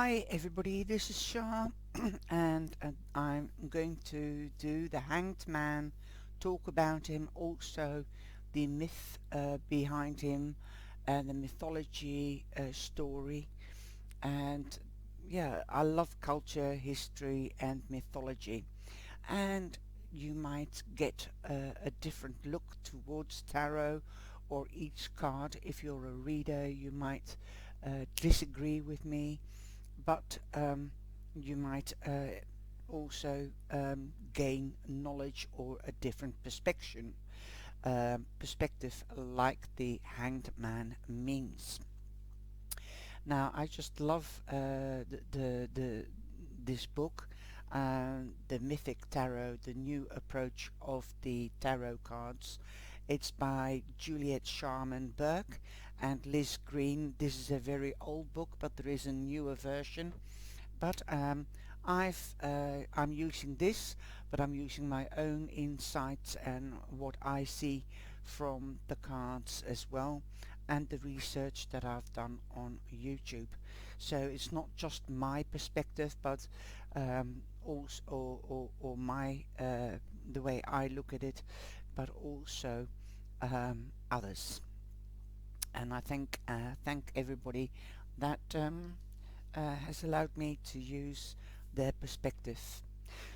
Hi everybody, this is Shah and I'm going to do the Hanged Man, talk about him, also the myth behind him and the mythology story. And yeah, I love culture, history and mythology, and you might get a different look towards tarot or each card. If you're a reader, you might disagree with me, but you might also gain knowledge or a different perspective like the Hanged Man means. Now, I just love this book, the Mythic Tarot, the new approach of the tarot cards. It's by Juliet Sharman Burke and Liz Green. This is a very old book, but there is a newer version. But I'm using this, but I'm using my own insights and what I see from the cards as well, and the research that I've done on YouTube. So it's not just my perspective, but also or my the way I look at it, but also others. And I thank everybody that has allowed me to use their perspective.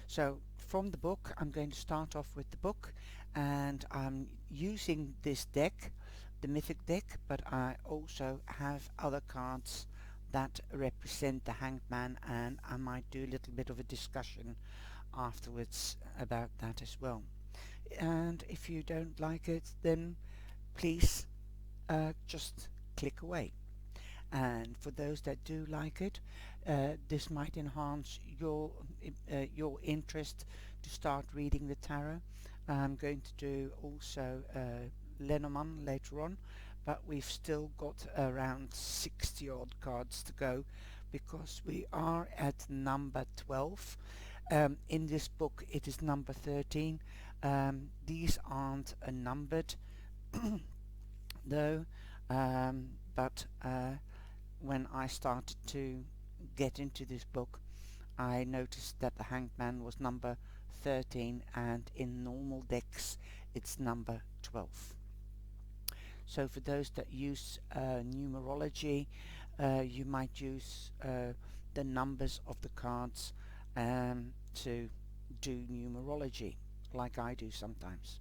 So from the book, I'm going to start off with the book, and I'm using this deck, the Mythic deck, but I also have other cards that represent the Hanged Man, and I might do a little bit of a discussion afterwards about that as well. And if you don't like it, then please just click away. And for those that do like it, this might enhance your interest to start reading the tarot. I'm going to do also Lenormand later on, but we've still got around 60 odd cards to go because we are at number 12. In this book it is number 13. These aren't numbered though, but when I started to get into this book, I noticed that the Hanged Man was number 13, and in normal decks it's number 12. So for those that use numerology, you might use the numbers of the cards to do numerology, like I do sometimes.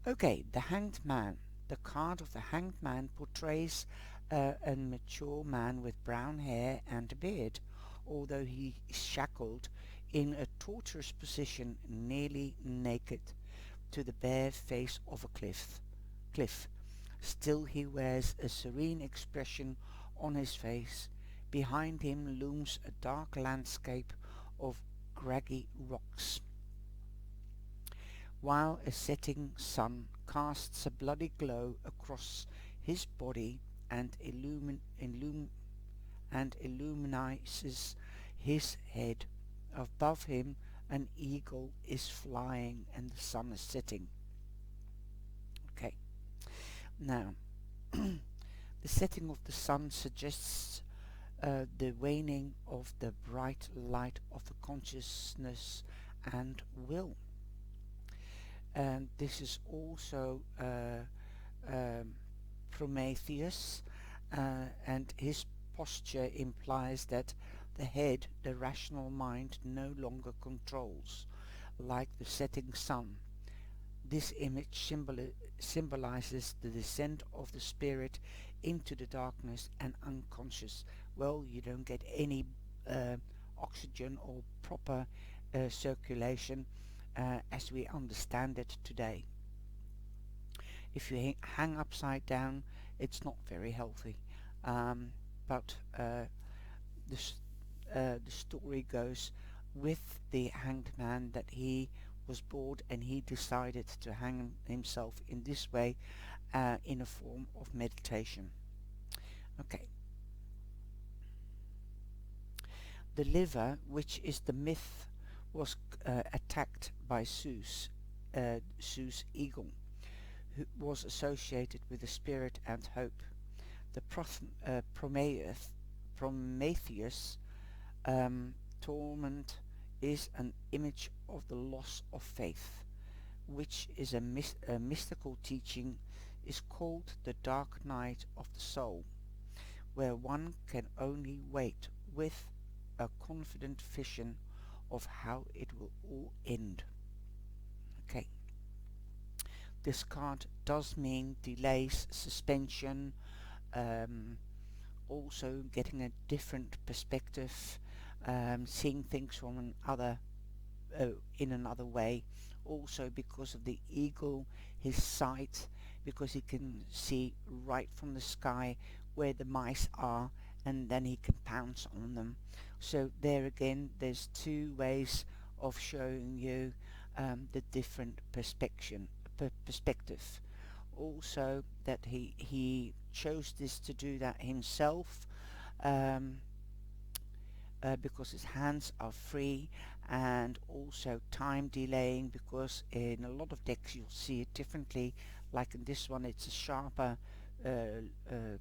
Okay, the Hanged Man. The card of the Hanged Man portrays a mature man with brown hair and a beard, although he is shackled in a torturous position, nearly naked, to the bare face of a cliff. Still he wears a serene expression on his face. Behind him looms a dark landscape of craggy rocks, while a setting sun casts a bloody glow across his body and illuminizes his head. Above him an eagle is flying and the sun is setting. Okay, now the setting of the sun suggests the waning of the bright light of the consciousness and will. And this is also Prometheus, and his posture implies that the head, the rational mind, no longer controls, like the setting sun. This image symbolizes the descent of the spirit into the darkness and unconscious. Well, you don't get any oxygen or proper circulation as we understand it today. If you hang upside down, it's not very healthy. But the story goes with the Hanged Man that he was bored and he decided to hang himself in this way, in a form of meditation. Okay. The liver, which is the myth, was attacked by Zeus eagle, who was associated with the spirit and hope. The Prometheus Prometheus, torment is an image of the loss of faith, which is a mystical teaching, is called the dark night of the soul, where one can only wait with a confident vision of how it will all end. Okay, this card does mean delays, suspension, also getting a different perspective, seeing things from in another way. Also because of the eagle, his sight, because he can see right from the sky where the mice are, and then he can pounce on them. So there again, there's two ways of showing you the different perspective. Also that he chose this to do that himself, um, because his hands are free, and also time delaying, because in a lot of decks you'll see it differently. Like in this one, it's a sharper uh, uh,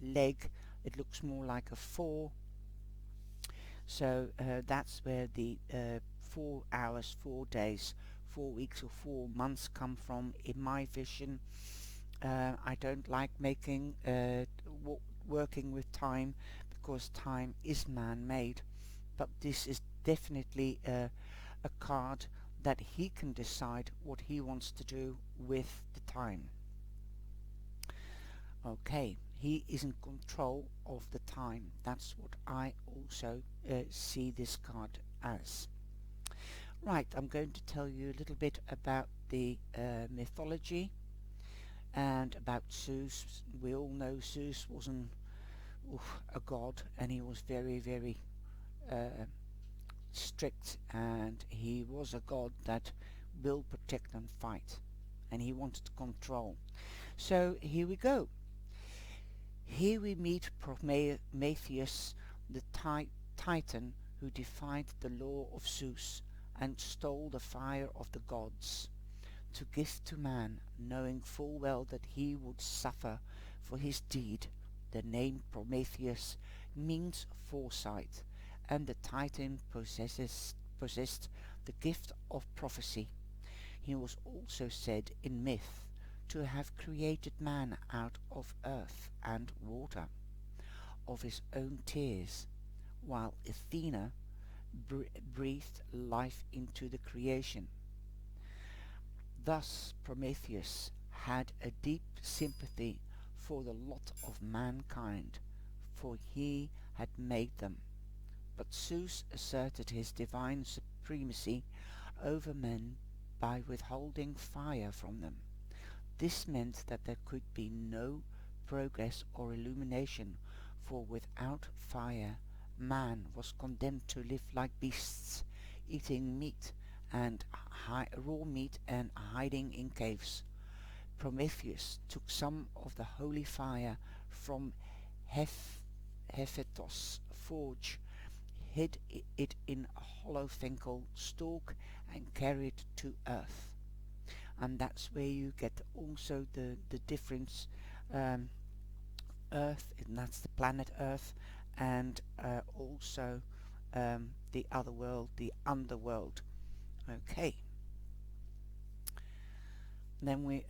leg. It looks more like a 4. So that's where the 4 hours, 4 days, 4 weeks or 4 months come from in my vision. I don't like making working with time, because time is man-made, but this is definitely a card that he can decide what he wants to do with the time. Okay, he is in control of the time. That's what I also see this card as. Right, I'm going to tell you a little bit about the mythology and about Zeus. We all know Zeus was a god, and he was very, very strict, and he was a god that will protect and fight, and he wanted control. So here we go. Here we meet Prometheus, the Titan who defied the law of Zeus and stole the fire of the gods to give to man, knowing full well that he would suffer for his deed. The name Prometheus means foresight, and the Titan possessed the gift of prophecy. He was also said in myth to have created man out of earth and water, of his own tears, while Athena breathed life into the creation. Thus Prometheus had a deep sympathy for the lot of mankind, for he had made them. But Zeus asserted his divine supremacy over men by withholding fire from them. This meant that there could be no progress or illumination, for without fire man was condemned to live like beasts, eating meat and raw meat and hiding in caves. Prometheus took some of the holy fire from Hephaestus' forge, hid it in a hollow finkel stalk, and carried it to earth. And that's where you get also the difference. Earth, and that's the planet Earth, and also the other world, the underworld. Okay, then we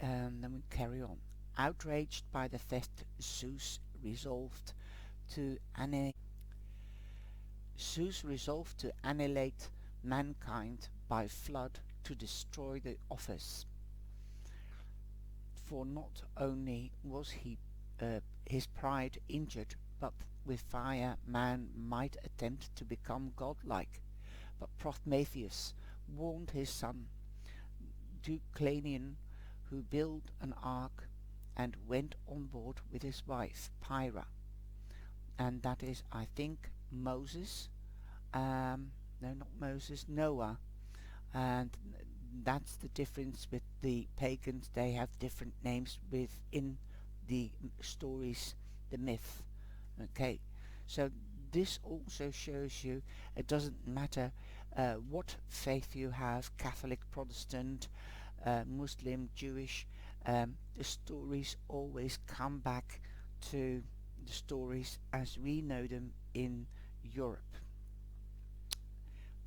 carry on. Outraged by the theft, Zeus resolved to annihilate mankind by flood to destroy the office. For not only was his pride injured, but with fire man might attempt to become godlike. But Prometheus warned his son Deucalion, who built an ark and went on board with his wife Pyra, and that is, I think, Moses. No, not Moses, Noah. And that's the difference with the pagans. They have different names within the stories, the myth. Okay, so this also shows you it doesn't matter what faith you have, Catholic, Protestant, Muslim, Jewish, the stories always come back to the stories as we know them in Europe.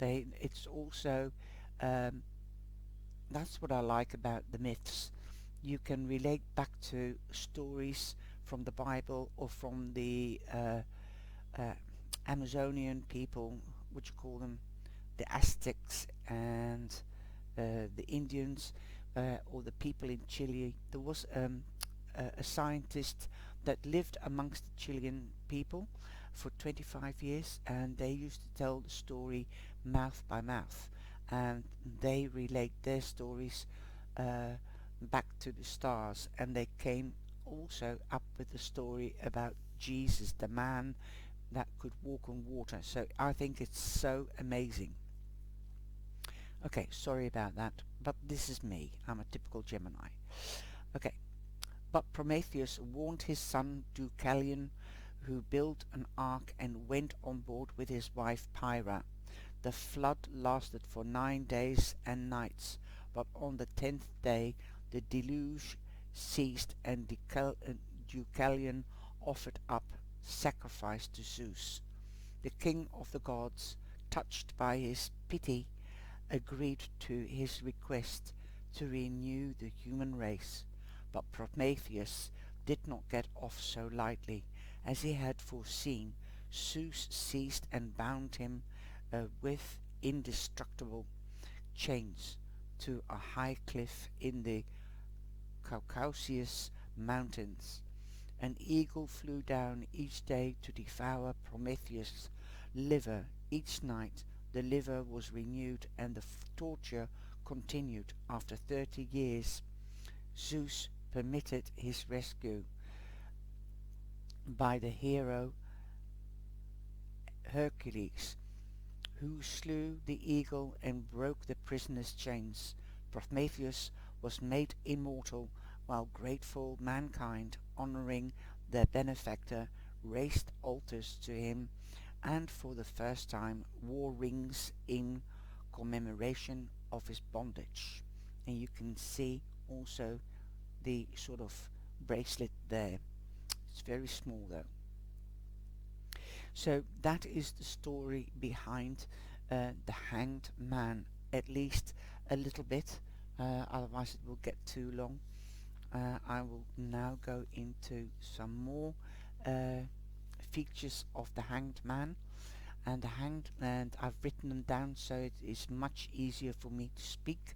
It's also um, that's what I like about the myths. You can relate back to stories from the Bible or from the uh, Amazonian people, which you call them the Aztecs, and the Indians, or the people in Chile. There was a scientist that lived amongst the Chilean people for 25 years, and they used to tell the story mouth by mouth, and they relate their stories uh, back to the stars, and they came also up with the story about Jesus, the man that could walk on water. So I think it's so amazing. Okay, sorry about that, but this is me. I'm a typical Gemini. Okay, but Prometheus warned his son Deucalion, who built an ark and went on board with his wife Pyrrha. The flood lasted for 9 days and nights, but on the 10th day the deluge ceased, and Deucalion offered up sacrifice to Zeus. The king of the gods, touched by his pity, agreed to his request to renew the human race, but Prometheus did not get off so lightly. As he had foreseen, Zeus seized and bound him with indestructible chains to a high cliff in the Caucasus Mountains. An eagle flew down each day to devour Prometheus' liver. Each night the liver was renewed, and the torture continued. After 30 years, Zeus permitted his rescue by the hero Hercules, who slew the eagle and broke the prisoner's chains. Prometheus was made immortal, while grateful mankind, honoring their benefactor, raised altars to him, and for the first time wore rings in commemoration of his bondage. And you can see also the sort of bracelet there. It's very small though. So that is the story behind the Hanged Man, at least a little bit, otherwise it will get too long. I will now go into some more features of the Hanged Man, and I've written them down so it is much easier for me to speak.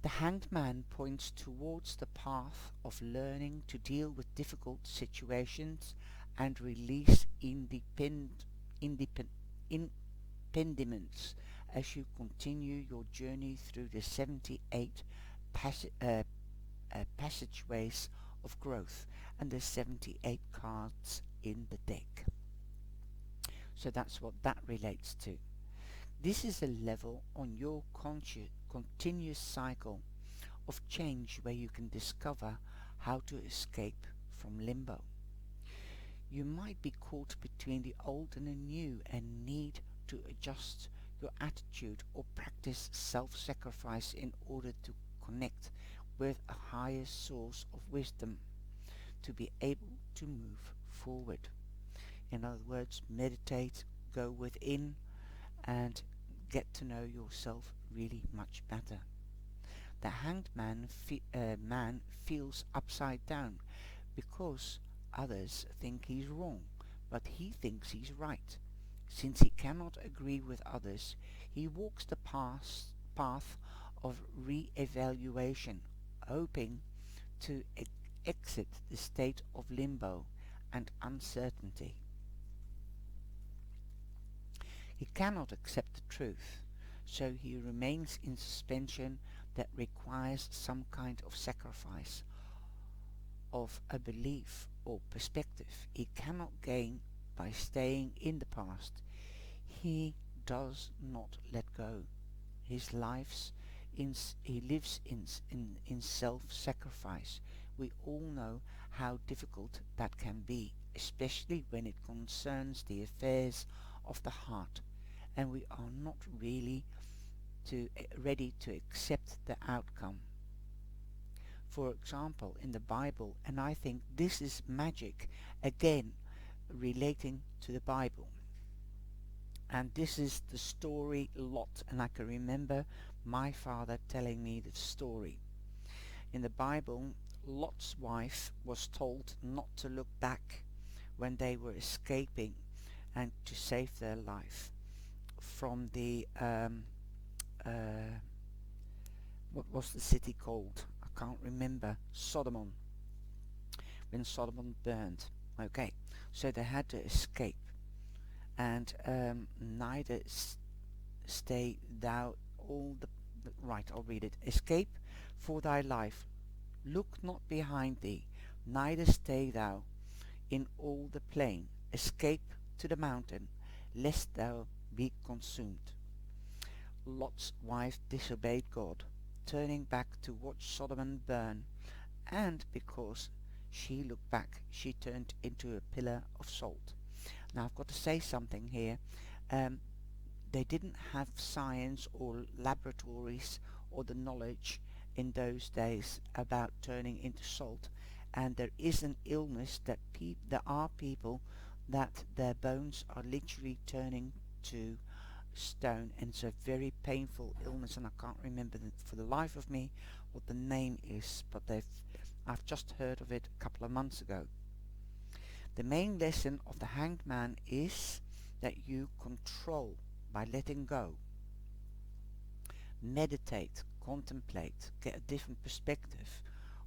The Hanged Man points towards the path of learning to deal with difficult situations and release impediments as you continue your journey through the 78 passageways of growth and the 78 cards in the deck. So that's what that relates to. This is a level on your continuous cycle of change where you can discover how to escape from limbo. You might be caught between the old and the new and need to adjust your attitude or practice self-sacrifice in order to connect with a higher source of wisdom to be able to move forward. In other words, meditate, go within, and get to know yourself really much better. The Hanged Man feels upside down because others think he's wrong, but he thinks he's right. Since he cannot agree with others, he walks the path of re-evaluation, hoping to exit the state of limbo and uncertainty. He cannot accept the truth, so he remains in suspension that requires some kind of sacrifice of a belief or perspective he cannot gain by staying in the past. He does not let go. His he lives in self-sacrifice. We all know how difficult that can be, especially when it concerns the affairs of the heart, and we are not really ready to accept the outcome. for example, in the Bible, and I think this is magic, again, relating to the Bible. And this is the story Lot, and I can remember my father telling me the story. In the Bible, Lot's wife was told not to look back when they were escaping and to save their life from the what was the city called? I can't remember. Sodom, when Sodom burned. Okay, so they had to escape, and neither stay thou all the right. I'll read it. Escape for thy life. Look not behind thee, neither stay thou in all the plain. Escape to the mountain, lest thou be consumed. Lot's wife disobeyed God, turning back to watch Sodom burn, and because she looked back, she turned into a pillar of salt. Now I've got to say something here. Um, they didn't have science or laboratories or the knowledge in those days about turning into salt, and there is an illness that there are people that their bones are literally turning to stone, and it's a very painful illness, and I can't remember for the life of me what the name is, but I've just heard of it a couple of months ago. The main lesson of the Hanged Man is that you control by letting go. Meditate, contemplate, get a different perspective.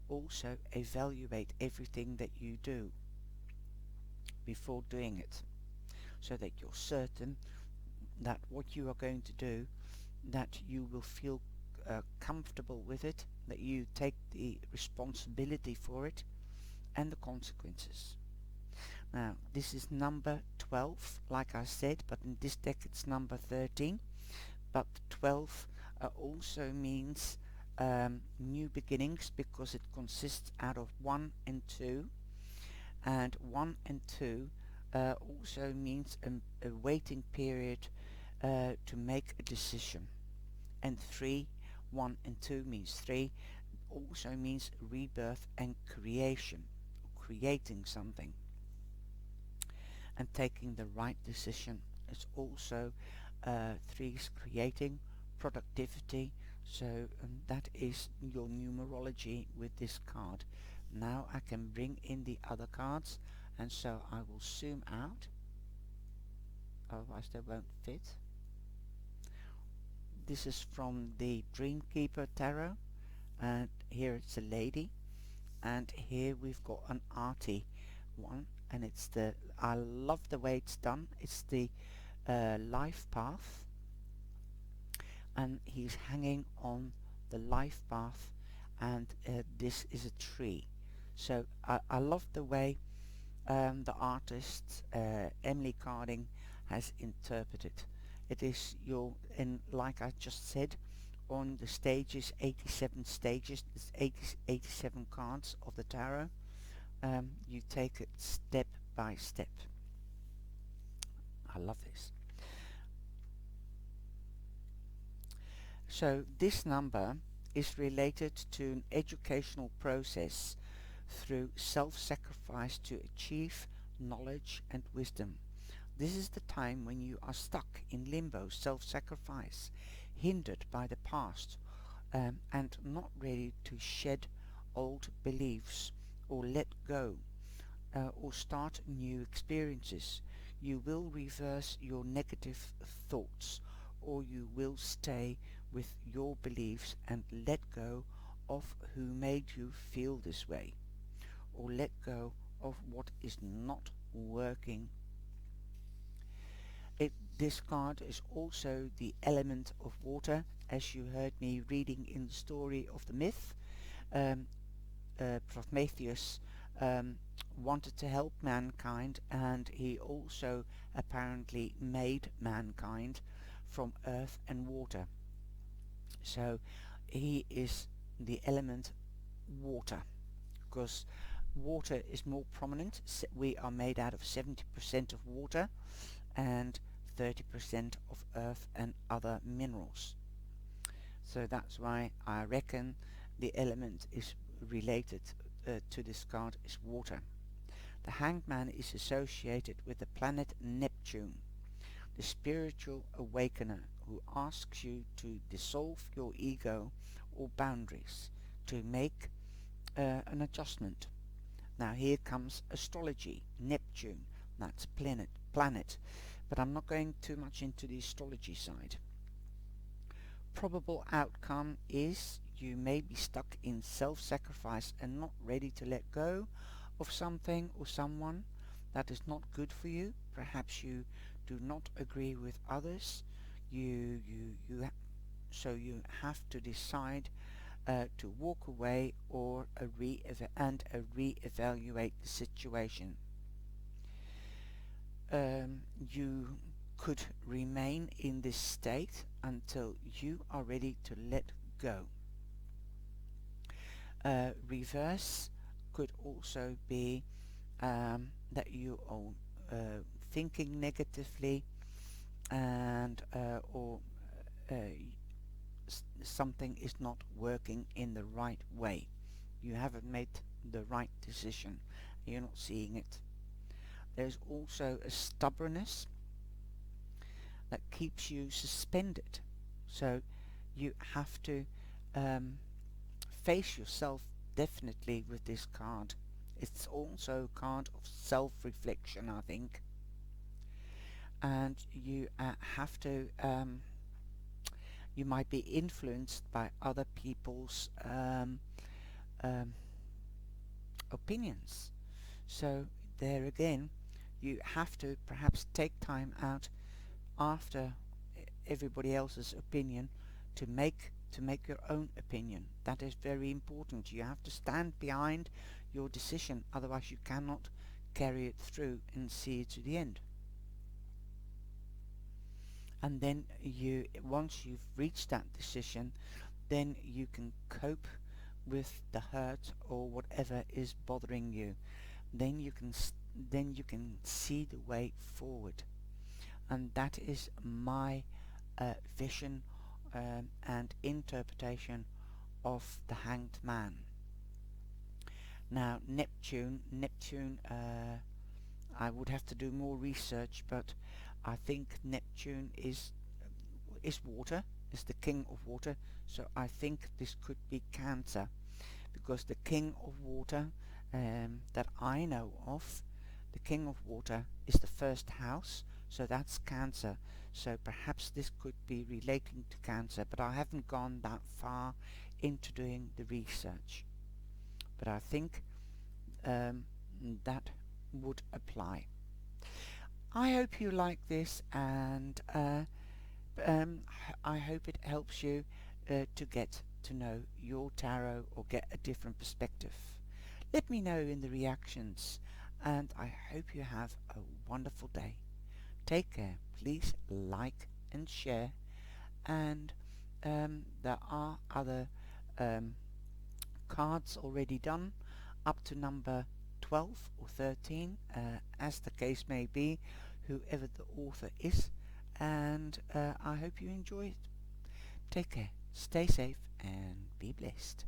Also evaluate everything that you do before doing it, so that you're certain that what you are going to do, that you will feel comfortable with it, that you take the responsibility for it and the consequences. Now this is number 12, like I said, but in this deck it's number 13, but 12 also means new beginnings, because it consists out of 1 and 2, and 1 and 2 also means a waiting period to make a decision, and 3, 1 and 2 means 3, also means rebirth and creation, creating something and taking the right decision. It's also 3 is creating productivity, so that is your numerology with this card. Now I can bring in the other cards, and so I will zoom out, otherwise they won't fit. This is from the Dreamkeeper Tarot, and here it's a lady, and here we've got an arty one, and it's the, I love the way it's done. It's the life path, and he's hanging on the life path, and this is a tree. So I love the way the artist Emily Carding has interpreted. It is your, and like I just said, on the stages, 87 stages, there's 87 cards of the tarot. You take it step by step. I love this. So this number is related to an educational process through self-sacrifice to achieve knowledge and wisdom. This is the time when you are stuck in limbo, self-sacrifice, hindered by the past, and not ready to shed old beliefs or let go, or start new experiences. You will reverse your negative thoughts, or you will stay with your beliefs and let go of who made you feel this way, or let go of what is not working. This card is also the element of water, as you heard me reading in the story of the myth. Prometheus wanted to help mankind, and he also apparently made mankind from earth and water. So he is the element water, because water is more prominent. We are made out of 70% of water and 30% of earth and other minerals. So that's why I reckon the element is related to this card is water. The Hanged Man is associated with the planet Neptune, the spiritual awakener who asks you to dissolve your ego or boundaries to make an adjustment. Now here comes astrology, Neptune, that's planet, but I'm not going too much into the astrology side. Probable outcome is you may be stuck in self-sacrifice and not ready to let go of something or someone that is not good for you. Perhaps you do not agree with others. So you have to decide to walk away or reevaluate the situation. You could remain in this state until you are ready to let go. Reverse could also be that you are thinking negatively and or something is not working in the right way. You haven't made the right decision. You're not seeing it. There's also a stubbornness that keeps you suspended. So you have to face yourself definitely with this card. It's also a card of self-reflection, I think. And you have to you might be influenced by other people's opinions. So there again, you have to perhaps take time out after everybody else's opinion to make your own opinion. That is very important. You have to stand behind your decision, otherwise you cannot carry it through and see it to the end. And then once you've reached that decision, then you can cope with the hurt or whatever is bothering you. Then you can see the way forward. And that is my vision and interpretation of the Hanged Man. Now Neptune, I would have to do more research, but I think Neptune is water, is the king of water, so I think this could be Cancer, because the king of water that I know of, the king of water is the first house, so that's Cancer. So perhaps this could be relating to Cancer, but I haven't gone that far into doing the research. But I think that would apply. I hope you like this, and I hope it helps you to get to know your tarot or get a different perspective. Let me know in the reactions, and I hope you have a wonderful day. Take care. Please like and share, and there are other cards already done up to number 12 or 13, as the case may be, whoever the author is, and I hope you enjoy it. Take care, stay safe, and be blessed.